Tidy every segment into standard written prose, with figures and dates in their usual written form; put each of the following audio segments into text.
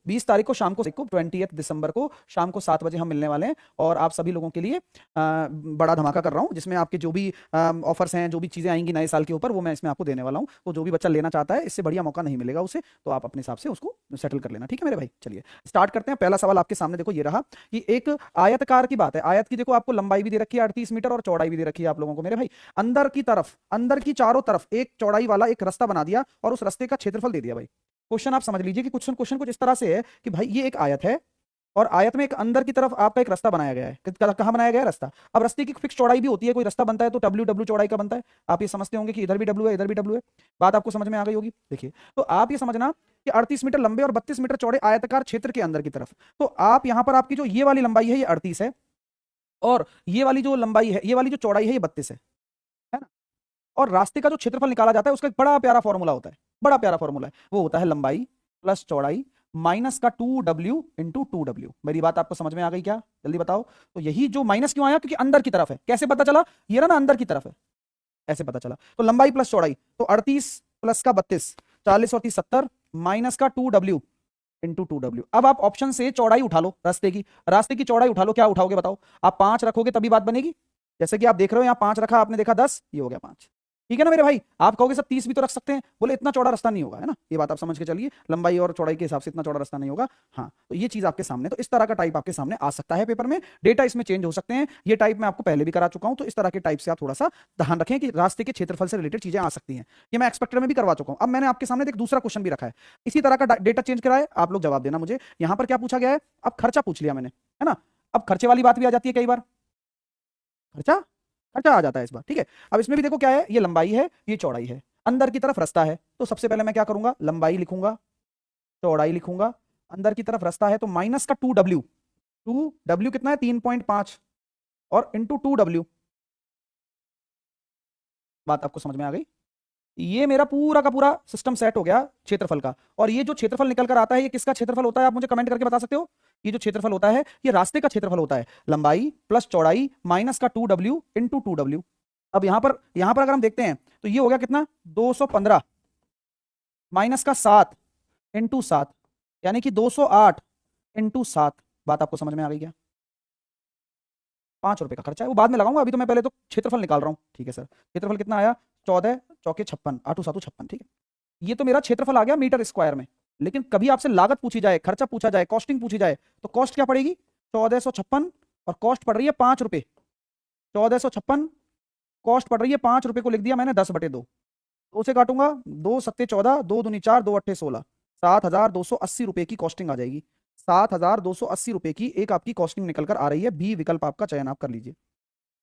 20 तारीख को शाम को 20 दिसंबर को शाम को 7 बजे हम मिलने वाले हैं और आप सभी लोगों के लिए बड़ा धमाका कर रहा हूं, जिसमें आपके जो भी ऑफर्स हैं, जो भी चीजें आएंगी नए साल के ऊपर, वो मैं इसमें आपको देने वाला हूं। तो जो भी बच्चा लेना चाहता है, इससे बढ़िया मौका नहीं मिलेगा उसे, तो आप अपने हिसाब से उसको सेटल कर लेना। ठीक है मेरे भाई, चलिए स्टार्ट करते हैं। पहला सवाल आपके सामने देखो ये रहा कि एक आयतकार की बात है। आयत की देखो आपको लंबाई भी दे रखी है 38 मीटर और चौड़ाई भी दे रखी है आप लोगों को मेरे भाई। अंदर की तरफ, अंदर की चारों तरफ एक चौड़ाई वाला एक रास्ता बना दिया और उस रास्ते का क्षेत्रफल दे दिया भाई। क्वेश्चन आप समझ लीजिए कि क्वेश्चन कुछ इस तरह से है कि भाई ये एक आयत है और आयत में एक अंदर की तरफ आपका एक रास्ता बनाया गया है। कहां बनाया गया है रास्ता? अब रास्ते की फिक्स चौड़ाई भी होती है, कोई रास्ता बनता है तो डब्ल्यू डब्ल्यू चौड़ाई का बनता है। आप ये समझते होंगे कि इधर भी डब्ल्यू है, इधर भी डब्ल्यू है। बात आपको समझ में आ गई होगी। देखिए, तो आप ये समझना कि 38 मीटर लंबे और 32 मीटर चौड़े आयताकार क्षेत्र के अंदर की तरफ, तो आप यहां पर आपकी जो ये वाली लंबाई है ये 38 है और ये वाली जो लंबाई है, ये वाली जो चौड़ाई है ये 32 है ना। और रास्ते का जो क्षेत्रफल निकाला जाता है उसका एक बड़ा प्यारा फॉर्मूला होता है, बड़ा प्यारा फॉर्मूला है। वो होता है लंबाई प्लस चौड़ाई माइनस का 2w इंटू 2w। मेरी बात आपको समझ में आ गई क्या? जल्दी बताओ। तो यही जो माइनस क्यों आया, क्योंकि अंदर की तरफ है। कैसे पता चला? ये ना अंदर की तरफ है, ऐसे पता चला। तो लंबाई प्लस चौड़ाई, तो 38 प्लस का 32, 40 और 30 70, माइनस का 2w इंटू 2w। अब आप ऑप्शन से चौड़ाई उठा लो, रास्ते की चौड़ाई उठा लो। क्या उठाओगे बताओ? आप 5 रखोगे तभी बात बनेगी। जैसे कि आप देख रहे हो यहाँ 5 रखा, आपने देखा 10, ये हो गया 5। ठीक है ना मेरे भाई? आप कहोगे सब 30 भी तो रख सकते हैं, बोले इतना चौड़ा रास्ता नहीं होगा, है ना। ये बात आप समझ के चलिए, लंबाई और चौड़ाई के हिसाब से इतना चौड़ा रास्ता नहीं होगा। हाँ, तो ये चीज आपके सामने, तो इस तरह का टाइप आपके सामने आ सकता है पेपर में। डेटा इसमें चेंज हो सकते हैं, ये टाइप मैं आपको पहले भी करा चुका हूं, तो इस तरह के टाइप से आप थोड़ा सा ध्यान रखें कि रास्ते के क्षेत्रफल से रिलेटेड चीजें आ सकती हैं। ये मैं एक्सपेक्टर में भी करवा चुका हूं। अब मैंने आपके सामने एक दूसरा क्वेश्चन भी रखा है, इसी तरह का डेटा चेंज कराए, आप लोग जवाब देना मुझे। यहां पर क्या पूछा गया है? अब खर्चा पूछ लिया मैंने, है ना। अब खर्चे वाली बात भी आ जाती है कई बार, खर्चा खर्चा आ जाता है इस बार। ठीक है, अब इसमें भी देखो क्या है, ये लंबाई है, ये चौड़ाई है, अंदर की तरफ रास्ता है। तो सबसे पहले मैं क्या करूंगा, लंबाई लिखूंगा, चौड़ाई लिखूंगा, अंदर की तरफ रास्ता है तो माइनस का 2w। 2w कितना है? 3.5 और इंटू 2w। बात आपको समझ में आ गई? ये मेरा पूरा का पूरा सिस्टम सेट हो गया क्षेत्रफल का। और ये जो क्षेत्रफल निकल कर आता है, ये किसका क्षेत्रफल होता है? आप मुझे कमेंट करके बता सकते हो। ये जो क्षेत्रफल होता है ये रास्ते का क्षेत्रफल होता है, लंबाई प्लस चौड़ाई माइनस का 2w इंटू 2w। अब यहां पर अगर हम देखते हैं तो ये हो गया कितना? 215 माइनस का 7 इंटू 7, यानी कि 208 इंटू 7। बात आपको समझ में आ गई क्या? 5 रुपए का खर्चा है, वो बाद में लगाऊंगा, अभी तो मैं पहले तो क्षेत्रफल निकाल रहा हूं। ठीक है सर, क्षेत्रफल कितना आया? 14 चौके 56, 8 7 56। ठीक है, ये तो मेरा क्षेत्रफल आ गया मीटर स्क्वायर में। लेकिन कभी आपसे लागत पूछी जाए, खर्चा पूछा जाए, कॉस्टिंग पूछी जाए, तो कॉस्ट क्या पड़ेगी? 1456 और कॉस्ट पड़ रही है 5 रुपए। 1456 कॉस्ट पड़ रही है 5 रुपए को लिख दिया मैंने 10/2। दो से काटूंगा, 2 सत्ते 14, 2 दूनी 4, 2 अट्ठे 16, 7,280 रुपए की कॉस्टिंग आ जाएगी। 7,280 रुपए की एक आपकी कॉस्टिंग निकल कर आ रही है। बी विकल्प आपका चयन आप कर लीजिए।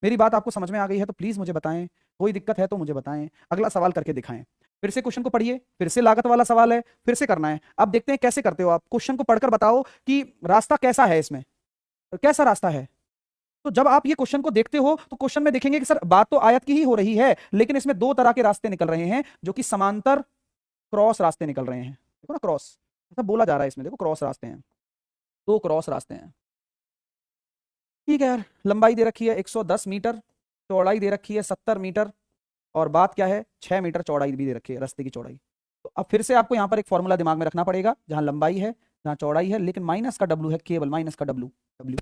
मेरी बात आपको समझ में आ गई है तो प्लीज मुझे बताएं, कोई दिक्कत है तो मुझे बताएं। अगला सवाल करके दिखाएं। फिर से क्वेश्चन को पढ़िए, फिर से लागत वाला सवाल है, फिर से करना है। अब देखते हैं कैसे करते हो आप। क्वेश्चन को पढ़कर बताओ कि रास्ता कैसा है, इसमें कैसा रास्ता है। तो जब आप ये क्वेश्चन को देखते हो तो क्वेश्चन में देखेंगे कि सर बात तो आयत की ही हो रही है, लेकिन इसमें दो तरह के रास्ते निकल रहे हैं, जो कि समांतर क्रॉस रास्ते निकल रहे हैं। देखो ना, क्रॉस ऐसा बोला जा रहा है इसमें, देखो क्रॉस रास्ते हैं, दो क्रॉस रास्ते हैं। ठीक है यार, लंबाई दे रखी है 110 मीटर, चौड़ाई दे रखी है 70 मीटर, और बात क्या है, 6 मीटर चौड़ाई भी दे रखी है रास्ते की चौड़ाई। तो अब फिर से आपको यहां पर एक फॉर्मूला दिमाग में रखना पड़ेगा, जहां लंबाई है, जहां चौड़ाई है, लेकिन माइनस का डब्ल्यू है, केवल माइनस का डब्ल्यू। डब्ल्यू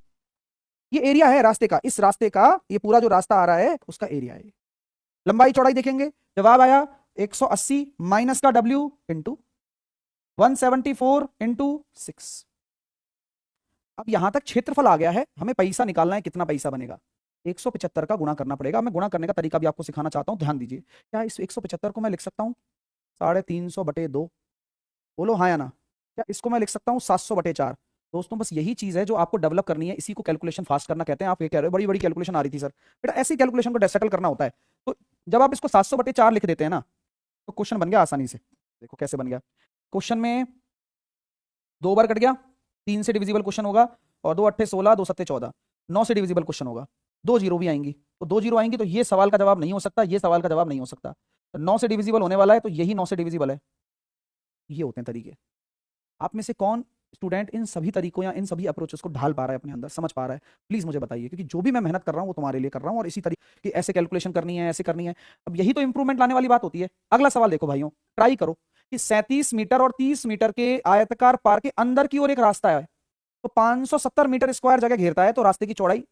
ये एरिया है रास्ते का, इस रास्ते का ये पूरा जो रास्ता आ रहा है उसका एरिया है। लंबाई चौड़ाई देखेंगे, जवाब आया 180 माइनस का डब्ल्यू इंटू 174 इंटू 6। अब यहां तक क्षेत्रफल आ गया है, हमें पैसा निकालना है, कितना पैसा बनेगा? 175 का गुणा करना पड़ेगा। मैं गुणा करने का तरीका भी आपको सिखाना चाहता हूं, ध्यान दीजिए। क्या इस 175 को मैं लिख सकता हूं 350/2? बोलो हाँ या ना। क्या इसको मैं लिख सकता हूं 700/4? दोस्तों बस यही चीज है जो आपको डेवलप करनी है, इसी को कैलकुलेशन फास्ट करना कहते हैं। आप ये कह रहे हो बड़ी बड़ी कैलकुलेशन आ रही थी सर, बेटा ऐसी कैलकुलेशन को सेटल करना होता है। तो जब आप इसको 700/4 लिख देते हैं ना, तो क्वेश्चन बन गया आसानी से। देखो कैसे बन गया। क्वेश्चन में 2 बार कट गया, 3 से डिविजिबल क्वेश्चन होगा, और 2 अट्ठे 16, 2 सत्ते 14, 9 से डिविजिबल क्वेश्चन होगा। 2 जीरो भी आएंगी, तो 2 जीरो आएंगी तो ये सवाल का जवाब नहीं हो सकता, ये सवाल का जवाब नहीं हो सकता। तो 9 से डिविजिबल होने वाला है, तो यही 9 से डिविजिबल है। ये होते हैं तरीके। आप में से कौन स्टूडेंट इन सभी तरीकों या इन सभी अप्रोचेस को ढाल पा रहा है, अपने अंदर समझ पा रहा है? प्लीज मुझे बताइए, क्योंकि जो भी मैं मेहनत कर रहा हूं वो तुम्हारे लिए कर रहा हूं, और इसी तरीके की ऐसे कैलकुलेशन करनी है, ऐसे करनी है। अब यही तो इंप्रूवमेंट लाने वाली बात होती है। अगला सवाल देखो भाइयों, ट्राई करो। कि 37 मीटर और 30 मीटर के आयताकार पार्क के अंदर की ओर एक रास्ता है, तो 570 मीटर स्क्वायर जगह घेरता है, तो रास्ते की चौड़ाई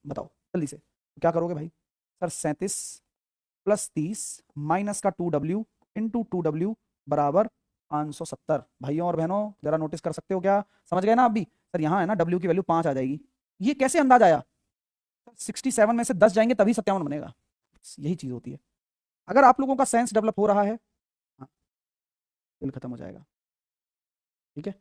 बताओ जल्दी से। क्या करोगे भाई? सर 37 प्लस 30 माइनस का 2W इंटू 2W बराबर 570। भाइयों और बहनों जरा नोटिस कर सकते हो क्या? समझ गए ना आप भी? सर यहाँ है ना W की वैल्यू 5 आ जाएगी। ये कैसे अंदाज आया? 67 में से 10 जाएंगे तभी 57 बनेगा। यही चीज होती है। अगर आप लोगों का सेंस डेवलप हो रहा है, हाँ, खेल खत्म हो जाएगा। ठीक है।